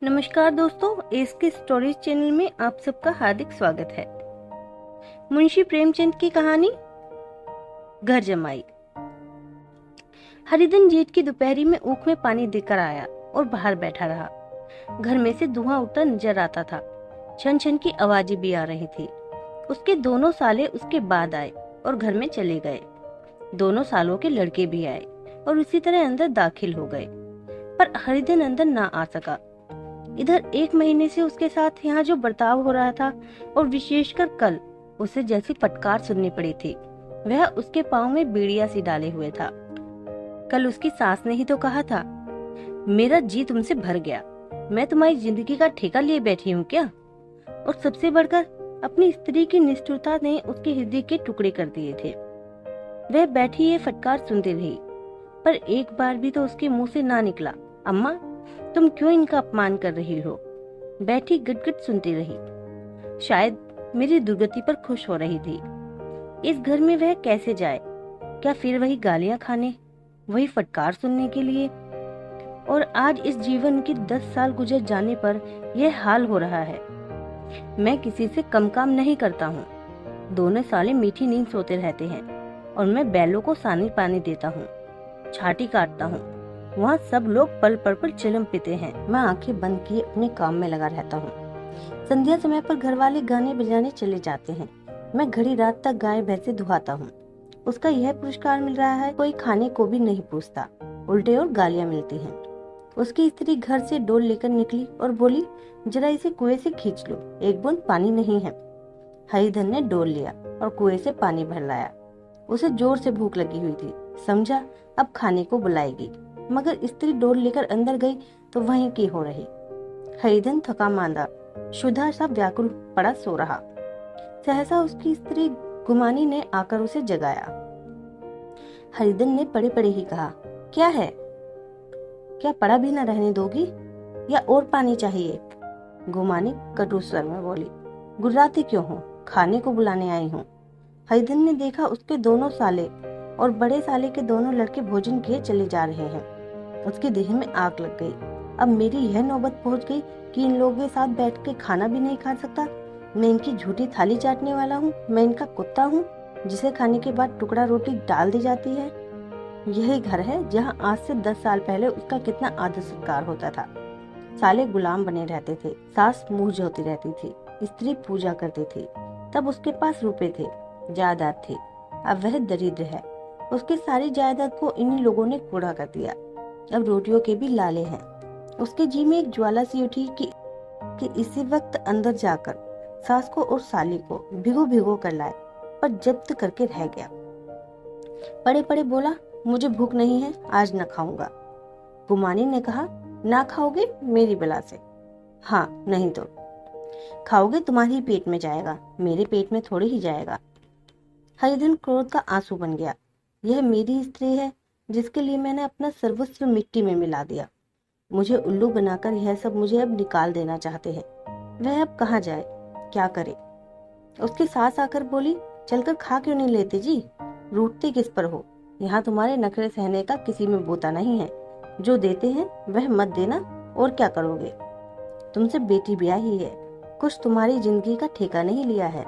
नमस्कार दोस्तों, SK stories channel में आप सबका हार्दिक स्वागत है। मुंशी प्रेमचंद की कहानी घर जमाई। हरिधन जेठ की दोपहरी में ऊख में पानी देकर आया और बाहर बैठा रहा। घर में से धुआं उठता नजर आता था। छन छन की आवाजें भी आ रही थी। उसके दोनों साले उसके बाद आए और घर में चले गए। दोनों सालों के लड़के भी आए और उसी तरह अंदर दाखिल हो गए, पर हरिधन अंदर ना आ सका। इधर 1 महीने से उसके साथ यहाँ जो बर्ताव हो रहा था और विशेषकर कल उसे जैसी फटकार सुननी पड़ी थी, वह उसके पाँव में बीड़िया सी डाले हुए था। कल उसकी सास ने ही तो कहा था, मेरा जी तुमसे भर गया, मैं तुम्हारी जिंदगी का ठेका लिए बैठी हूँ क्या। और सबसे बढ़कर अपनी स्त्री की निष्ठुरता ने उसके हृदय के टुकड़े कर दिए थे। वह बैठी ये फटकार सुनती रही, पर एक बार भी तो उसके मुंह से ना निकला, अम्मा तुम क्यों इनका अपमान कर रही हो। बैठी गटगट सुनती रही। शायद मेरी दुर्गति पर खुश हो रही थी। इस घर में वह कैसे जाए? क्या फिर वही गालियां खाने, वही फटकार सुनने के लिए? और आज इस जीवन के 10 साल गुजर जाने पर यह हाल हो रहा है। मैं किसी से कम काम नहीं करता हूँ। दोनों साले मीठी नींद सोते रहते हैं और मैं बैलों को सानी पानी देता हूँ, छाटी काटता हूँ। वहाँ सब लोग पल पल पर चिलम पीते हैं, मैं आंखें बंद किए अपने काम में लगा रहता हूँ। संध्या समय पर घर वाले गाने बजाने चले जाते हैं। मैं घड़ी रात तक गाय भैंसे दुहाता हूँ। उसका यह पुरस्कार मिल रहा है, कोई खाने को भी नहीं पूछता, उल्टे और गालियाँ मिलती हैं। उसकी स्त्री घर से डोल लेकर निकली और बोली, जरा इसे कुएं से खींच लो, एक बूंद पानी नहीं है। हरिधन ने डोल लिया और कुएं से पानी भर लाया। उसे जोर से भूख लगी हुई थी, समझा अब खाने को बुलाएगी, मगर स्त्री डोल लेकर अंदर गई तो वहीं की हो रही। हरिधन थका मांदा, शुदा सा व्याकुल पड़ा सो रहा। सहसा उसकी स्त्री गुमानी ने आकर उसे जगाया। हरिधन ने पड़े पड़े ही कहा, क्या है? क्या पड़ा भी न रहने दोगी या और पानी चाहिए? गुमानी कटु स्वर में बोली, गुर्राती क्यों हो? खाने को बुलाने आई हूँ। हरिधन ने देखा उसके दोनों साले और बड़े साले के दोनों लड़के भोजन किए चले जा रहे हैं। उसके देह में आग लग गई। अब मेरी यह नौबत पहुंच गई कि इन लोगों के साथ बैठ के खाना भी नहीं खा सकता। मैं इनकी झूठी थाली चाटने वाला हूँ, मैं इनका कुत्ता हूँ जिसे खाने के बाद टुकड़ा रोटी डाल दी जाती है। यही घर है जहाँ आज से 10 साल पहले उसका कितना आदर सत्कार होता था। साले गुलाम बने रहते थे, सास मुंह जोती रहती थी, स्त्री पूजा करती थी। तब उसके पास रुपए थे, जायदाद थी। अब वह दरिद्र है। उसकी सारी जायदाद को इन्हीं लोगों ने कूड़ा कर दिया। अब रोटियों के भी लाले हैं। उसके जी में एक ज्वाला सी उठी कि इसी वक्त अंदर जाकर सास को और साली को भिगो भिगो कर लाए, पर जब्त करके रह गया। पड़े पड़े बोला, मुझे भूख नहीं है, आज न खाऊंगा। गुमानी ने कहा, ना खाओगे मेरी बला से। हाँ, नहीं तो खाओगे तुम्हारे ही पेट में जाएगा, मेरे पेट में थोड़े ही जाएगा। हरिधन क्रोध का आंसू बन गया। यह मेरी स्त्री है जिसके लिए मैंने अपना सर्वस्व मिट्टी में मिला दिया। मुझे उल्लू बनाकर यह सब मुझे अब निकाल देना चाहते हैं। वह अब कहाँ जाए, क्या करे? उसकी सास आकर बोली, चलकर खा क्यों नहीं लेते जी? रूठते किस पर हो? यहाँ तुम्हारे नखरे सहने का किसी में बोता नहीं है। जो देते हैं वह मत देना, और क्या करोगे? तुमसे बेटी ब्याही है, कुछ तुम्हारी जिंदगी का ठेका नहीं लिया है।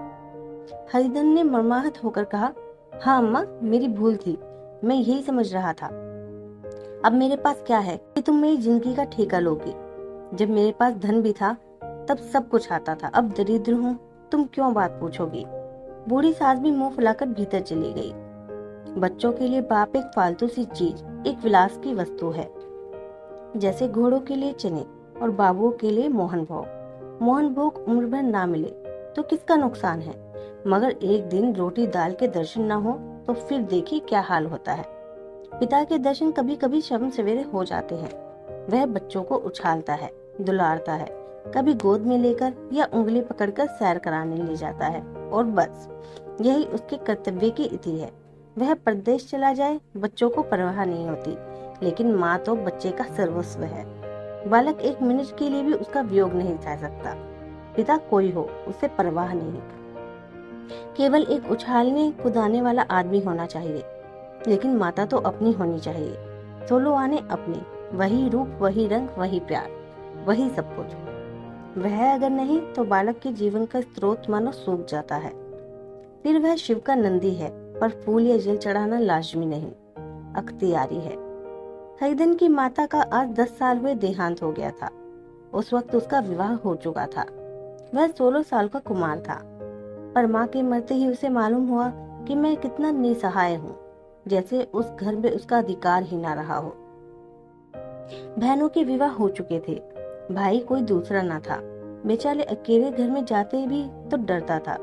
हरिधन ने मर्माहत होकर कहा, हाँ अम्मा, मेरी भूल थी, मैं यही समझ रहा था। अब मेरे पास क्या है कि तुम मेरी जिंदगी का ठेका लोगी? जब मेरे पास धन भी था तब सब कुछ आता था, अब दरिद्र हूँ, तुम क्यों बात पूछोगी? बूढ़ी सास भी मुंह फुलाकर भीतर चली गई। बच्चों के लिए बाप एक फालतू सी चीज, एक विलास की वस्तु है, जैसे घोड़ों के लिए चने और बाबुओं के लिए मोहन भोग। मोहन भोग उम्र भर ना मिले तो किसका नुकसान है, मगर एक दिन रोटी दाल के दर्शन न हो तो फिर देखिए क्या हाल होता है। पिता के दर्शन कभी कभी शाम सवेरे हो जाते हैं। वह बच्चों को उछालता है, दुलारता है, कभी गोद में लेकर या उंगली पकड़कर सैर कराने ले जाता है, और बस यही उसके कर्तव्य की इति है। वह परदेश चला जाए, बच्चों को परवाह नहीं होती, लेकिन माँ तो बच्चे का सर्वस्व है। बालक 1 मिनट के लिए भी उसका वियोग नहीं सह सकता। पिता कोई हो, उसे परवाह नहीं, केवल एक उछालने कूदाने वाला आदमी होना चाहिए। लेकिन माता तो अपनी होनी चाहिए, सोलो आने अपने, वही रूप, वही रंग, वही प्यार। वही सब कुछ। वह अगर नहीं तो बालक के जीवन का स्रोत मानो सूख जाता है। फिर वह शिव का नंदी है, पर फूल या जल चढ़ाना लाजमी नहीं, अख्तियारी है। हरिधन की माता का आज 10 साल हुए देहांत हो गया था। उस वक्त उसका विवाह हो चुका था। वह 16 साल का कुमार था, पर माँ के मरते ही उसे मालूम हुआ कि मैं कितना निसहाय हूँ, जैसे उस घर में उसका अधिकार ही ना रहा हो। बहनों के विवाह हो चुके थे, भाई कोई दूसरा ना था। बेचारे अकेले घर में जाते भी तो डरता था।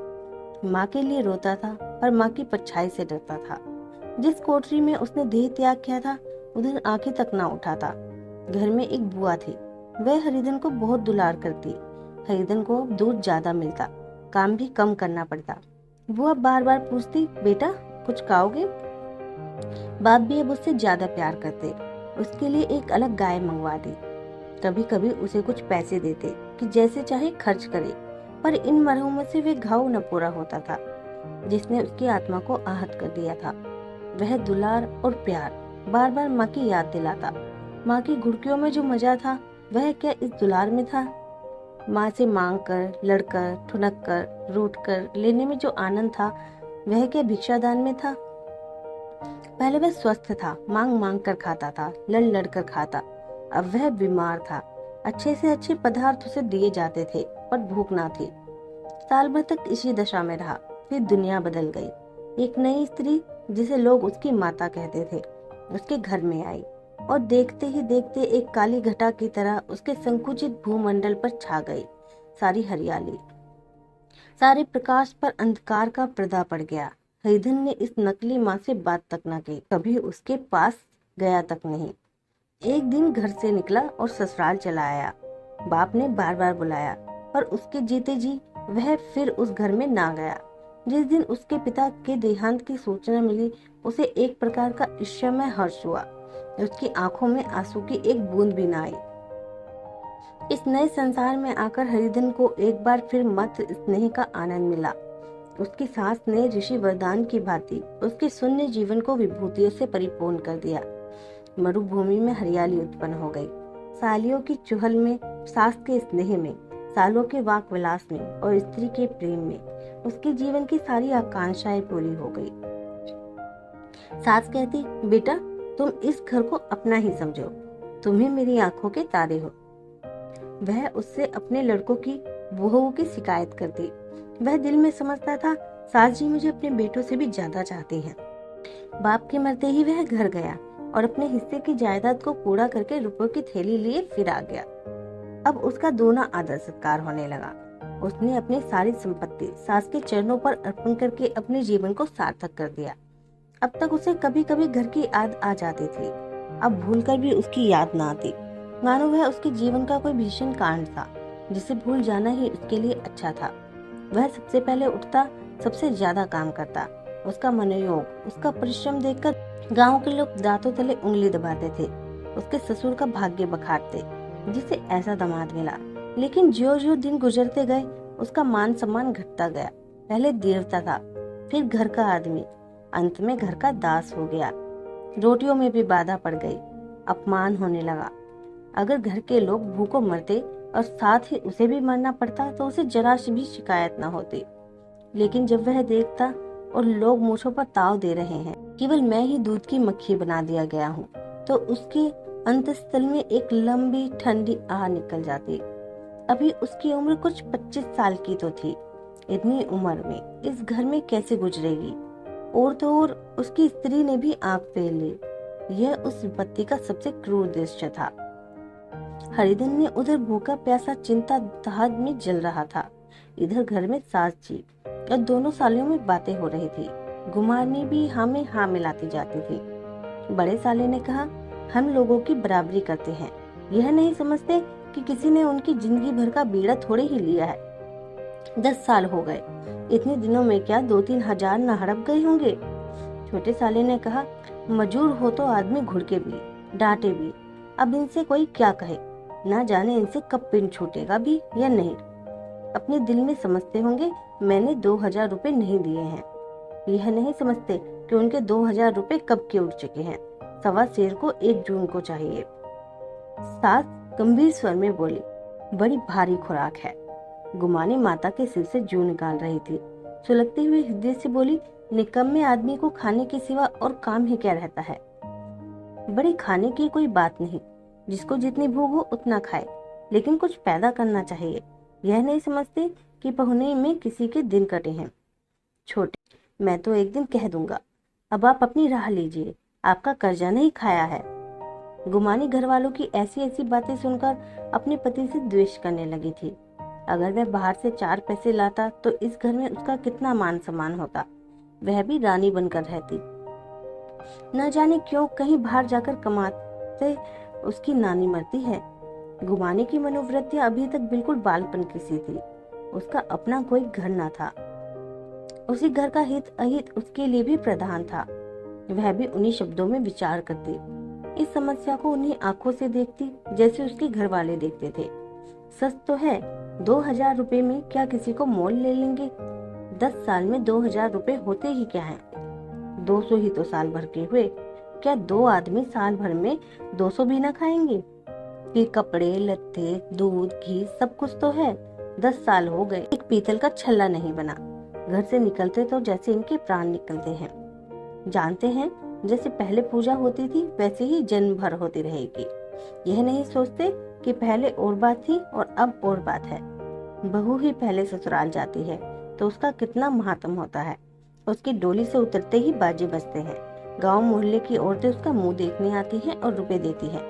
माँ के लिए रोता था, पर माँ की परछाई से डरता था। जिस कोठरी में उसने देह त्याग किया था, उधर आंखें तक ना उठाता। घर में एक बुआ थी, वह हरिधन को बहुत दुलार करती। हरिधन को अब दूध ज्यादा मिलता, काम भी कम करना पड़ता। बुआ बार बार पूछती, बेटा कुछ खाओगे? बाप भी अब उससे ज्यादा प्यार करते। उसके लिए एक अलग गाय मंगवा दी। कभी कभी उसे कुछ पैसे देते कि जैसे चाहे खर्च करे, पर इन मरहमों से वे घाव न पूरा होता था जिसने उसकी आत्मा को आहत कर दिया था। वह दुलार और प्यार बार बार माँ की याद दिलाता। माँ की घुड़कियों में जो मजा था, वह क्या इस दुलार में था? माँ से मांग कर, लड़कर, ठुनक कर, रूठ कर लेने में जो आनंद था, वह क्या भिक्षादान में था? पहले वह स्वस्थ था, मांग मांग कर खाता था, लड़ लड़ कर खाता। अब वह बीमार था। अच्छे से अच्छे पदार्थ उसे दिए जाते थे, पर भूख ना थी। साल भर तक इसी दशा में रहा। फिर दुनिया बदल गई। एक नई स्त्री, जिसे लोग उसकी माता कहते थे, उसके घर में आई और देखते ही देखते एक काली घटा की तरह उसके संकुचित भूमंडल पर छा गई। सारी हरियाली, सारे प्रकाश पर अंधकार का पर्दा पड़ गया। हरिधन ने इस नकली माँ से बात तक न की, कभी उसके पास गया तक नहीं। एक दिन घर से निकला और ससुराल चला आया। बाप ने बार बार बुलाया, पर उसके जीते जी वह फिर उस घर में ना गया। जिस दिन उसके पिता के देहांत की सूचना मिली, उसे एक प्रकार का ईर्ष्यामय हर्ष हुआ। उसकी आंखों में आंसू की एक बूंद भी ना आई। इस नए संसार में आकर हरिधन को एक बार फिर मत स्नेह का आनंद मिला। उसकी सास ने ऋषि वरदान की भांति उसके शून्य जीवन को विभूतियों से परिपूर्ण कर दिया। मरुभूमि में हरियाली उत्पन्न हो गई। सालियों की चुहल में, सास के स्नेह में, सालों के वाक विलास में और स्त्री के प्रेम में उसके जीवन की सारी आकांक्षाएं पूरी हो गई। सास कहती, बेटा तुम इस घर को अपना ही समझो, तुम ही मेरी आंखों के तारे हो। वह उससे अपने लड़कों की बहुओं की शिकायत करती। वह दिल में समझता था, सास जी मुझे अपने बेटों से भी ज्यादा चाहती हैं। बाप के मरते ही वह घर गया और अपने हिस्से की जायदाद को पूरा करके रुपयों की थैली लिए फिर आ गया। अब उसका दोना आदर सत्कार होने लगा। उसने अपनी सारी संपत्ति सास के चरणों पर अर्पण करके अपने जीवन को सार्थक कर दिया। अब तक उसे कभी कभी घर की याद आ जाती थी, अब भूलकर भी उसकी याद न आती, मानो वह उसके जीवन का कोई भीषण कांड था जिसे भूल जाना ही उसके लिए अच्छा था। वह सबसे पहले उठता, सबसे ज्यादा काम करता। उसका मनोयोग, उसका परिश्रम देखकर गांव के लोग दांतों तले उंगली दबाते थे। उसके ससुर का भाग्य बखारते, जिसे ऐसा दामाद मिला। लेकिन ज्यों ज्यों दिन गुजरते गए, उसका मान सम्मान घटता गया। पहले देवता था, फिर घर का आदमी, अंत में घर का दास हो गया। रोटियों में भी बाधा पड़ गई, अपमान होने लगा। अगर घर के लोग भूखों मरते और साथ ही उसे भी मरना पड़ता तो उसे जरा सी भी शिकायत न होती। लेकिन जब वह देखता और लोग मूछों पर ताव दे रहे हैं, केवल मैं ही दूध की मक्खी बना दिया गया हूँ, तो उसके अंतस्थल में एक लंबी ठंडी आह निकल जाती। अभी उसकी उम्र कुछ 25 साल की तो थी। इतनी उम्र में इस घर में कैसे गुजरेगी? और तो और उसकी स्त्री ने भी आंख फेर ली। यह उस विपत्ति का सबसे क्रूर दृश्य था। हरिधन ने उधर भूखा प्यासा चिंता दहाड़ में जल रहा था। इधर घर में सास जी और दोनों सालियों में बातें हो रही थी। गुमारनी भी हाँ में हाँ मिलाती जाती थी। बड़े साले ने कहा, हम लोगों की बराबरी करते हैं, यह नहीं समझते कि किसी ने उनकी जिंदगी भर का बीड़ा थोड़े ही लिया है। 10 साल हो गए, इतने दिनों में क्या 2-3 हजार न हड़प गए होंगे। छोटे साले ने कहा, मजूर हो तो आदमी घुड़के भी, डांटे भी, अब इनसे कोई क्या कहे, ना जाने इनसे कब पिन छूटेगा भी या नहीं। अपने दिल में समझते होंगे मैंने 2000 रुपए नहीं दिए हैं। यह नहीं समझते कि उनके 2000 रुपए कब के उठ चुके हैं। 1.25 सेर को 1 जून को चाहिए। सास गंभीर स्वर में बोली, बड़ी भारी खुराक है। गुमानी माता के सिर से जूं निकाल रही थी। सुलगते हुए हृदय से बोली, निकम्मे आदमी को खाने के सिवा और काम ही क्या रहता है। बड़ी खाने की कोई बात नहीं, जिसको जितनी भूख हो उतना खाए, लेकिन कुछ पैदा करना चाहिए। यह नहीं समझते कि पहुने में किसी के दिन कटे हैं। छोटे, मैं तो एक दिन कह दूंगा। अब आप अपनी राह लीजिए, आपका कर्जा नहीं खाया है। गुमानी घर वालों की ऐसी ऐसी बातें सुनकर अपने पति से द्वेष करने लगी थी। अगर वह बाहर से 4 पैसे लाता तो इस घर में उसका कितना मान सम्मान होता। वह भी रानी बनकर रहती। न जाने क्यों कहीं बाहर जाकर कमाते उसकी नानी मरती है। गुमानी की मनोवृत्तियां अभी तक बिल्कुल बालपन की सी थी। उसका अपना कोई घर न था। उसी घर का हित अहित उसके लिए भी प्रधान था। वह भी उन्हीं शब्दों में विचार करती, इस समस्या को उन्हीं आंखों से देखती जैसे उसके घर वाले देखते थे। सच तो है, 2000 रुपए में क्या किसी को मोल ले लेंगे। 10 साल में 2000 रुपए होते ही क्या हैं। 200 ही तो साल भर के हुए। क्या 2 आदमी साल भर में 200 भी ना खाएंगे। कि कपड़े लत्ते दूध घी सब कुछ तो है। 10 साल हो गए, एक पीतल का छल्ला नहीं बना। घर से निकलते तो जैसे इनके प्राण निकलते हैं। जानते हैं, जैसे पहले पूजा होती थी वैसे ही जन्म भर होती रहेगी। यह नहीं सोचते कि पहले और बात थी और अब और बात है। बहू ही पहले ससुराल जाती है तो उसका कितना महात्म होता है। उसकी डोली से उतरते ही बाजे बजते हैं। गांव मोहल्ले की औरतें उसका मुंह देखने आती हैं और रुपए देती हैं।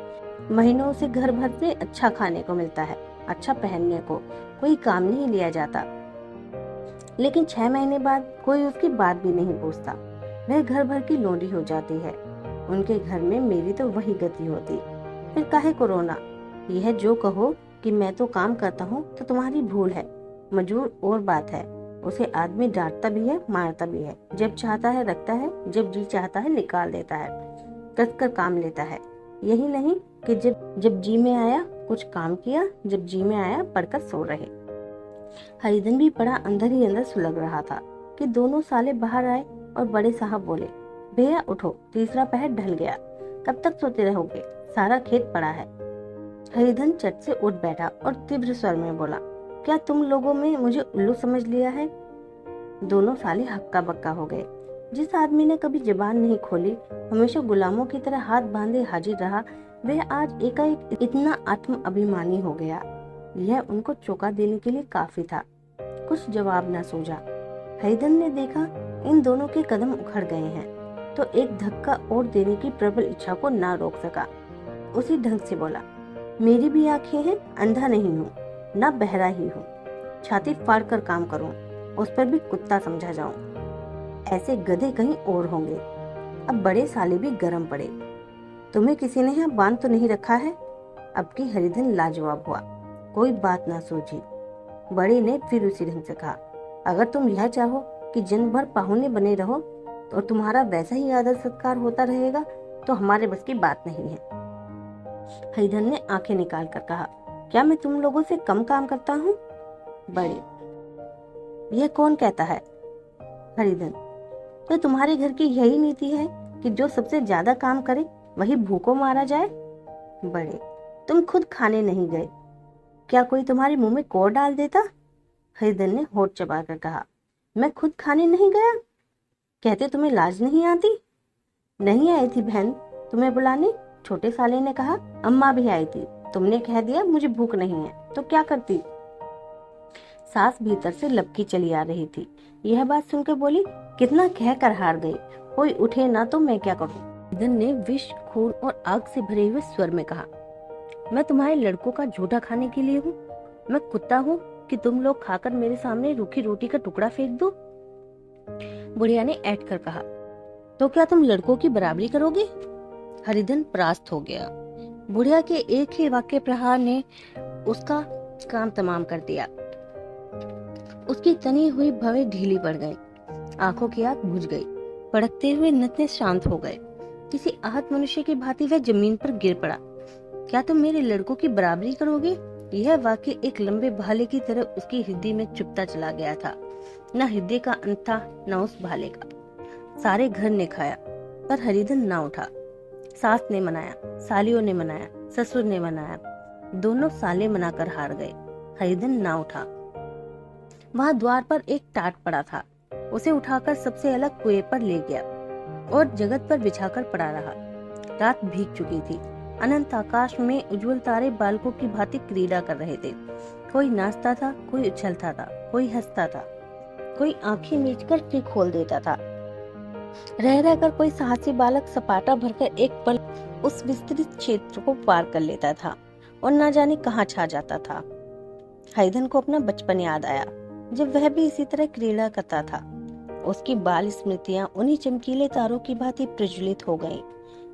महीनों से घर भर में अच्छा खाने को मिलता है, अच्छा पहनने को, कोई काम नहीं लिया जाता। लेकिन 6 महीने बाद कोई उसकी बात भी नहीं पूछता। वह घर भर की लोरी हो जाती है। उनके घर में मेरी तो वही गति होती। फिर काहे को रोना। यह जो कहो कि मैं तो काम करता हूँ तो तुम्हारी भूल है। मजूर और बात है, उसे आदमी डांटता भी है मारता भी है। जब चाहता है रखता है, जब जी चाहता है निकाल देता है, कसकर काम लेता है। यही नहीं कि जब जी में आया कुछ काम किया, जब जी में आया पढ़कर सो रहे। हरिधन भी बड़ा अंदर ही अंदर सुलग रहा था कि दोनों साले बाहर आए और बड़े साहब बोले, भैया उठो, तीसरा पहर ढल गया, कब तक सोते रहोगे, सारा खेत पड़ा है। हरिधन चट से उठ बैठा और तीव्र स्वर में बोला, क्या तुम लोगों में मुझे उल्लू समझ लिया है। दोनों साले हक्का बक्का हो गए। जिस आदमी ने कभी जबान नहीं खोली, हमेशा गुलामों की तरह हाथ बांधे हाजिर रहा, वह आज एकाएक इतना आत्म अभिमानी हो गया। यह उनको चौंका देने के लिए काफी था। कुछ जवाब न सूझा। हरिधन ने देखा इन दोनों के कदम उखड़ गए हैं तो एक धक्का और देने की प्रबल इच्छा को ना रोक सका। उसी ढंग से बोला, मेरी भी आंखें हैं, अंधा नहीं हूँ, ना बहरा ही हूँ। छाती फाड़ कर काम करूँ, उस पर भी कुत्ता समझा जाऊं। ऐसे गधे कहीं और होंगे। अब बड़े साले भी गरम पड़े। तुम्हें किसी ने यहाँ बांध तो नहीं रखा है। अब की हरिधन लाजवाब हुआ, कोई बात ना सूझी। बड़े ने फिर उसी ढंग से कहा, अगर तुम यह चाहो कि जन्म भर पाहुने बने रहो और तुम्हारा वैसा ही आदर सत्कार होता रहेगा तो हमारे बस की बात नहीं है। हरिधन ने आंखें निकाल कर कहा, क्या मैं तुम लोगों से कम काम करता हूँ। बड़े, यह कौन कहता है। हरिधन, तो तुम्हारे घर की यही नीति है कि जो सबसे ज्यादा काम करे वही भूखों मारा जाए। बड़े, तुम खुद खाने नहीं गए, क्या कोई तुम्हारे मुंह में कोर डाल देता। हरिधन ने होठ चबाकर कहा, मैं खुद खाने नहीं गया। कहते तुम्हें लाज नहीं आती। नहीं आई थी बहन तुम्हें बुलाने। छोटे साले ने कहा, अम्मा भी आई थी, तुमने कह दिया मुझे भूख नहीं है, तो क्या करती। सास भीतर से लपकी चली आ रही थी। यह बात सुनकर बोली, कितना कह कर हार गई, कोई उठे ना तो मैं क्या करूं। हरिधन ने विष खून और आग से भरे हुए स्वर में कहा, मैं तुम्हारे लड़कों का झूठा खाने के लिए हूँ। मैं कुत्ता हूँ कि तुम लोग खाकर मेरे सामने रूखी रोटी का टुकड़ा फेंक दो। बुढ़िया ने ऐठ कर कहा, तो क्या तुम लड़कों की बराबरी करोगे। हरिधन परास्त हो गया। बुढ़िया के एक ही वाक्य प्रहार ने उसका काम तमाम कर दिया। उसकी तनी हुई भवें ढीली पड़ गई, आंखों की आग बुझ गई, पड़कते हुए नथने शांत हो गए। किसी आहत मनुष्य की भांति वह जमीन पर गिर पड़ा। क्या तुम मेरे लड़कों की बराबरी करोगे। यह वाक्य एक लंबे भाले की तरह उसकी हृदय में चुभता चला गया था। न हृदय का अंत था न उस भाले का। सारे घर ने खाया पर हरिधन ना उठा। सास ने मनाया, सालियों ने मनाया, ससुर ने मनाया, दोनों साले मनाकर हार गए। हरिधन ना उठा। वहां द्वार पर एक टाट पड़ा था। उसे उठाकर सबसे अलग कुएं पर ले गया और जगत पर बिछाकर पड़ा रहा। रात भीग चुकी थी। अनंत आकाश में उज्जवल तारे बालकों की भांति क्रीड़ा कर रहे थे। कोई नाचता था, कोई उछलता था, कोई हंसता था, कोई आंखें मीचकर फिर खोल देता था। रह रहकर कोई साहसी बालक सपाटा भरकर एक पल उस विस्तृत क्षेत्र को पार कर लेता था और न जाने कहाँ छा जाता था। हरिधन को अपना बचपन याद आया, जब वह भी इसी तरह क्रीड़ा करता था। उसकी बाल स्मृतियां उन्हीं चमकीले तारों की भांति प्रज्वलित हो गईं।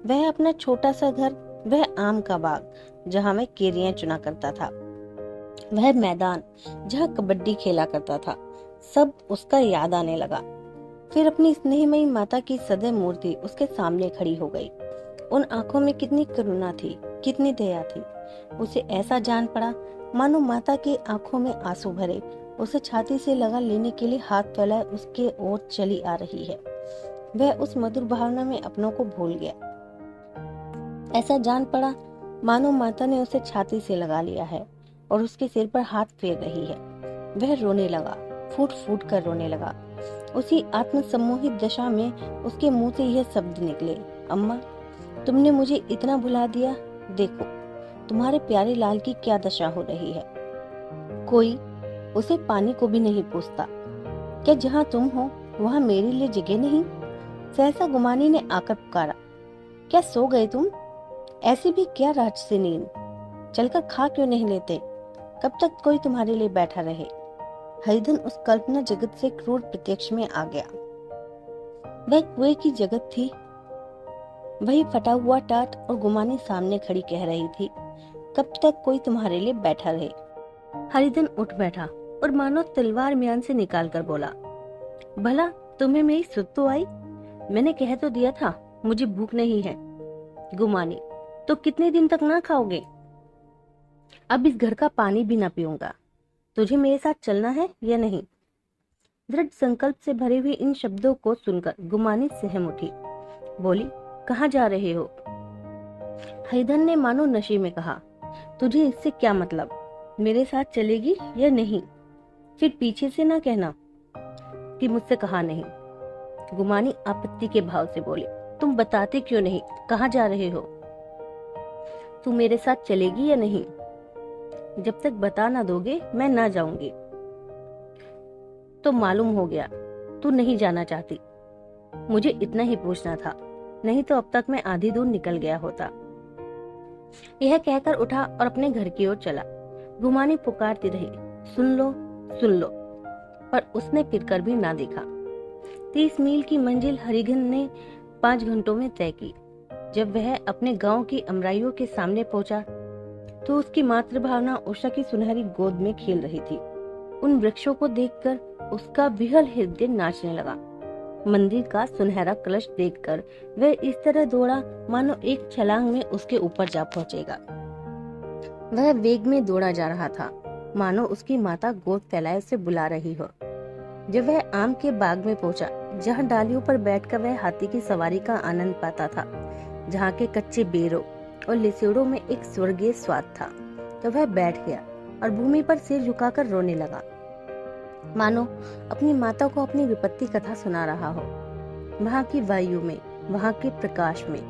वह अपना छोटा सा घर, वह आम का बाग जहाँ वह केरियां चुना करता था, वह मैदान जहाँ कबड्डी खेला करता था, सब उसका याद आने लगा। फिर अपनी स्नेहमयी माता की सदैव मूर्ति उसके सामने खड़ी हो गई। उन आंखों में कितनी करुणा थी, कितनी दया थी। उसे ऐसा जान पड़ा मानो माता की आंखों में आंसू भरे उसे छाती से लगा लेने के लिए हाथ फैलाए उसके ओर चली आ रही है। वह उस मधुर भावना में अपनों को भूल गया। ऐसा जान पड़ा मानो माता ने उसे छाती से लगा लिया है और उसके सिर पर हाथ फेर रही है। वह रोने लगा, फूट फूट कर रोने लगा। उसी आत्म सम्मोहित दशा में उसके मुंह से यह शब्द निकले, अम्मा, तुमने मुझे इतना भुला दिया। देखो तुम्हारे प्यारे लाल की क्या दशा हो रही है। कोई उसे पानी को भी नहीं पूछता। क्या जहाँ तुम हो वहाँ मेरे लिए जगह नहीं? सहसा गुमानी ने आकर पुकारा, क्या सो गए तुम? ऐसी भी क्या राजसी नींद? चलकर खा क्यों नहीं लेते? कब तक कोई तुम्हारे लिए बैठा रहे? हरिधन उस कल्पना जगत से क्रूर प्रत्यक्ष में आ गया। वह कुएं की जगत थी, वही फटा हुआ टाट और गुमानी सामने खड़ी कह रही थी, कब तक कोई तुम्हारे लिए बैठा रहे। हरिधन उठ बैठा और मानो तलवार म्यान से निकाल कर बोला, भला तुम्हें मेरी सुध तो आई? मैंने कह तो दिया था मुझे भूख नहीं है। गुमानी, तो कितने दिन तक ना खाओगे? अब इस घर का पानी भी ना पीऊंगा। तुझे मेरे साथ चलना है या नहीं? दृढ़ संकल्प से भरे हुए इन शब्दों को सुनकर गुमानी सहम उठी। बोली, कहाँ जा रहे हो? हरिधन ने मानो नशे में कहा, तुझे इससे क्या मतलब? मेरे साथ चलेगी या नहीं? फिर पीछे से ना कहना कि मुझसे कहा नहीं। गुमानी आपत्ति के भाव से बोली, तुम बताते क्यों नहीं कहाँ जा रहे हो? तू मेरे साथ चलेगी या नहीं? जब तक बता ना दोगे मैं ना जाऊंगी। तो मालूम हो गया तू नहीं जाना चाहती। मुझे इतना ही पूछना था, नहीं तो अब तक मैं आधी दूर निकल गया होता। यह कहकर उठा और अपने घर की ओर चला। गुमानी पुकारती रही, सुन लो सुन लो, पर उसने फिरकर भी ना देखा। 30 मील की मंजिल हरिधन ने 5 घंटों में तय की। जब वह अपने गांव की अमराइयों के सामने पहुंचा तो उसकी मातृभावना उषा की सुनहरी गोद में खेल रही थी। उन वृक्षों को देखकर उसका विहल हृदय नाचने लगा। मंदिर का सुनहरा कलश देखकर वह इस तरह दौड़ा मानो एक छलांग में उसके ऊपर जा पहुंचेगा। वह वेग में दौड़ा जा रहा था, मानो उसकी माता गोद फैलाए उसे बुला रही हो। जब वह आम के बाग में पहुंचा, जहां डालियों पर बैठकर वह हाथी की सवारी का आनंद पाता था, जहां के कच्चे बेरों और लिसेड़ों में एक स्वर्गीय स्वाद था, तो वह बैठ गया और भूमि पर सिर झुकाकर रोने लगा, मानो अपनी माता को अपनी विपत्ति कथा सुना रहा हो। वहां की वायु में, वहां के प्रकाश में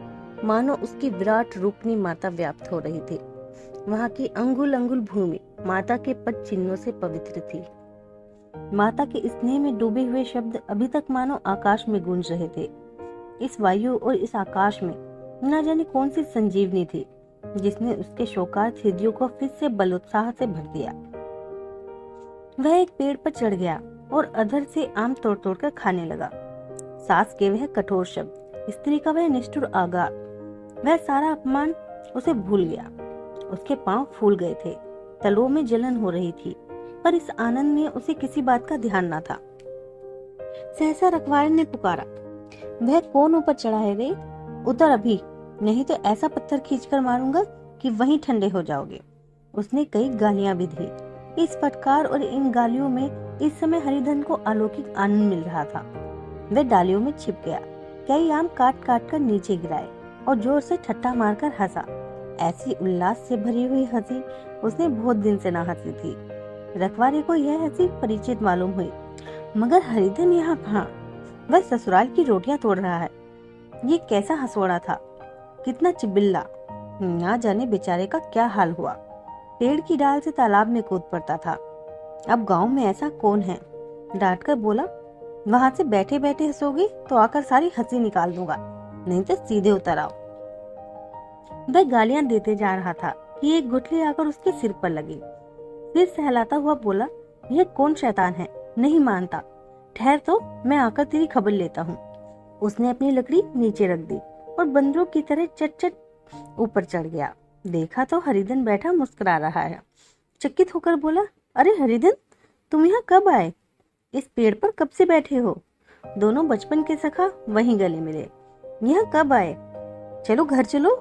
मानो उसकी विराट रूपनी माता व्याप्त हो रही थी। वहां की अंगुल अंगुल भूमि माता के पद चिन्हों से पवित्र थी। माता के स्नेह में डूबे हुए शब्द अभी तक मानो आकाश में गूंज रहे थे। इस वायु और इस आकाश में न जाने कौन सी संजीवनी थी, जिसने उसके शोकार्त हृदयों को फिर से बलोत्साह से भर दिया। वह एक पेड़ पर चढ़ गया और अधर से आम तोड़ तोड़ कर खाने लगा। सास के वह कठोर शब्द, स्त्री का वह निष्ठुर आगार, वह सारा अपमान उसे भूल गया। उसके पांव फूल गए थे, तलवों में जलन हो रही थी, पर इस आनंद में उसे किसी बात का ध्यान न था। सहसा रखवाले ने पुकारा, वह कौन ऊपर चढ़ा है रे? उतर अभी, नहीं तो ऐसा पत्थर खींचकर मारूंगा कि वहीं ठंडे हो जाओगे। उसने कई गालियां भी दी। इस फटकार और इन गालियों में इस समय हरिधन को अलौकिक आनंद मिल रहा था। वह डालियों में छिप गया, कई आम काट काट कर नीचे गिराए और जोर से ठट्टा मारकर हंसा। ऐसी उल्लास से भरी हुई हंसी उसने बहुत दिन से ना हंसी थी। रखवारे को यह हंसी परिचित मालूम हुई, मगर हरिधन यहाँ कहाँ? वह ससुराल की रोटियां तोड़ रहा है। ये कैसा हंसोड़ा था, कितना चिबिल्ला! ना जाने बेचारे का क्या हाल हुआ। पेड़ की डाल से तालाब में कूद पड़ता था। अब गांव में ऐसा कौन है? डांट कर बोला, वहां से बैठे बैठे हंसोगे तो आकर सारी हंसी निकाल दूंगा, नहीं तो सीधे उतर आओ। वह गालियां देते जा रहा था कि एक गुठली आकर उसके सिर पर लगी। सिर सहलाता हुआ बोला, यह कौन शैतान है? नहीं मानता, ठहर तो मैं आकर तेरी खबर लेता हूँ। उसने अपनी लकड़ी नीचे रख दी और बंदरों की तरह चट चट ऊपर चढ़ गया। देखा तो हरिधन बैठा मुस्कुरा रहा है। चकित होकर बोला, अरे हरिधन, तुम यहाँ कब आए? इस पेड़ पर कब से बैठे हो? दोनों बचपन के सखा वहीं गले मिले। यहाँ कब आए? चलो घर चलो।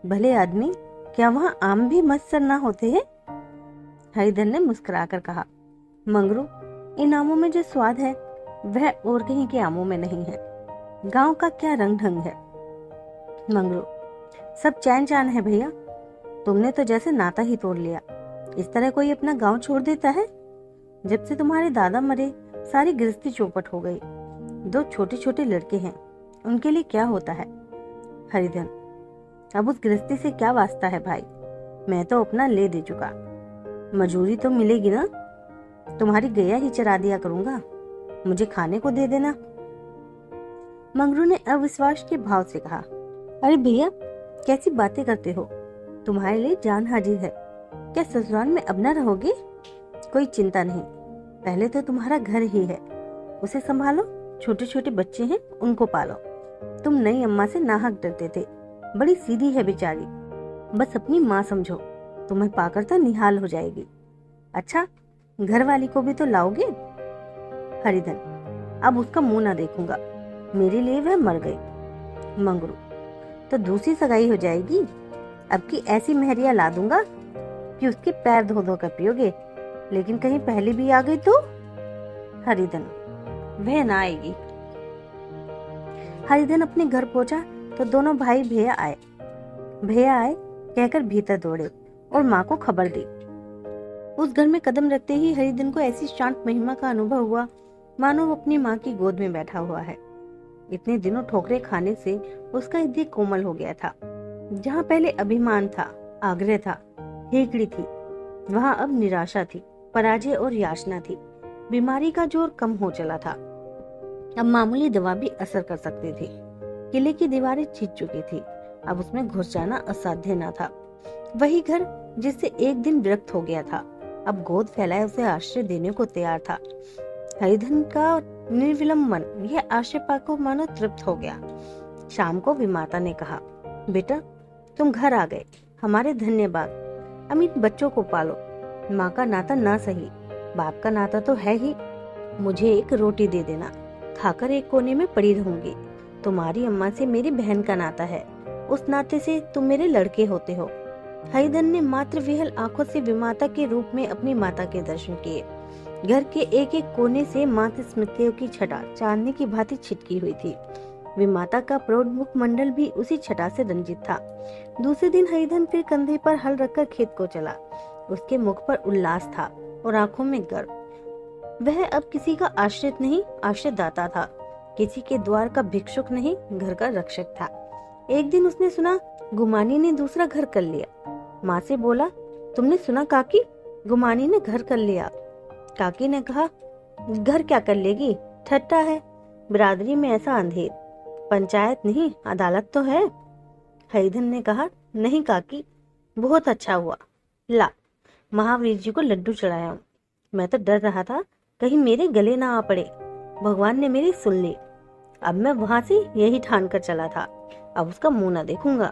भले आदमी, क्या वहाँ आम भी मत्सर ना होते हैं? हरिधन ने मुस्कुराकर कहा, मंगरू, इन आमों में जो स्वाद है वह और कहीं के आमों में नहीं है। गांव का क्या रंग ढंग है। मंगरू, सब चैन चैन है भैया। तुमने तो जैसे नाता ही तोड़ लिया। इस तरह कोई अपना गांव छोड़ देता है? जब से तुम्हारे दादा मरे सारी गृहस्थी चौपट हो गई। 2 छोटे छोटे लड़के हैं, उनके लिए क्या होता है? हरिधन, अब उस गृहस्थी से क्या वास्ता है भाई? मैं तो अपना ले दे चुका। मजूरी तो मिलेगी ना? तुम्हारी गैया ही चरा दिया करूंगा, मुझे खाने को दे देना। मंगरू ने अविश्वास के भाव से कहा, अरे भैया, कैसी बातें करते हो? तुम्हारे लिए जान हाजिर है। क्या ससुराल में अब न रहोगे? कोई चिंता नहीं, पहले तो तुम्हारा घर ही है, उसे संभालो। छोटे छोटे बच्चे हैं, उनको पालो। तुम नई अम्मा से नाहक डरते थे, बड़ी सीधी है बेचारी, बस अपनी माँ समझो, तुम्हें पाकर तो निहाल हो जाएगी। अच्छा, घर वाली को भी तो लाओगे? हरिधन, अब उसका मुंह ना देखूंगा, मेरे लिए वह मर गई। मंगरू, तो दूसरी सगाई हो जाएगी। अब की ऐसी मेहरिया ला दूंगा कि उसके पैर धो धो कर पियोगे, लेकिन कहीं पहले भी आ गई तो? हरिधन, वह ना आएगी। हरिधन अपने घर पहुंचा तो दोनों भाई भैया आए कहकर भीतर दौड़े और माँ को खबर दी। उस घर में कदम रखते ही हरिधन को ऐसी शांत महिमा का अनुभव हुआ मानो वो अपनी माँ की गोद में बैठा हुआ है। इतने दिनों ठोकरे खाने से उसका हृदय कोमल हो गया था। जहाँ पहले अभिमान था, आग्रह था, हेकड़ी थी, वहाँ अब निराशा थी, पराजय और याचना थी। बीमारी का जोर कम हो चला था। अब मामूली दवा भी असर कर सकती थी। किले की दीवारें छिद चुकी थी, अब उसमें घुस जाना असाध्य न था। वही घर जिससे एक दिन विरक्त हो गया था, अब गोद फैलाए उसे आश्रय देने को तैयार था। हरिधन का निर्विलंब मन यह आश्रय पाकर मानो तृप्त हो गया। शाम को विमाता ने कहा, बेटा, तुम घर आ गए, हमारे धन्यवाद। अब इन बच्चों को पालो। माँ का नाता ना सही, बाप का नाता तो है ही। मुझे एक रोटी दे देना, खाकर एक कोने में पड़ी रहूंगी। तुम्हारी अम्मा से मेरी बहन का नाता है, उस नाते से तुम मेरे लड़के होते हो। हरिधन ने मात्र विहल आंखों से विमाता के रूप में अपनी माता के दर्शन किए। घर के एक एक कोने से मातृ स्मृतियों की छटा चांदनी की भांति छिटकी हुई थी। विमाता का प्रौढ़ मुखमंडल भी उसी छटा से रंजित था। दूसरे दिन हरिधन फिर कंधे पर हल रखकर खेत को चला। उसके मुख पर उल्लास था और आंखों में गर्व। वह अब किसी का आश्रित नहीं, आश्रयदाता था। किसी के द्वार का भिक्षुक नहीं, घर का रक्षक था। एक दिन उसने सुना गुमानी ने दूसरा घर कर लिया। माँ से बोला, तुमने सुना काकी, गुमानी ने घर कर लिया। काकी ने कहा, घर क्या कर लेगी, ठट्टा है। बिरादरी में ऐसा अंधेर, पंचायत नहीं अदालत तो है। हरिधन ने कहा, नहीं काकी, बहुत अच्छा हुआ। ला, महावीर जी को लड्डू चढ़ाया हूँ। मैं तो डर रहा था कहीं मेरे गले ना आ पड़े। भगवान ने मेरी सुन ली। अब मैं वहां से यही ठान कर चला था, अब उसका मुंह ना देखूंगा।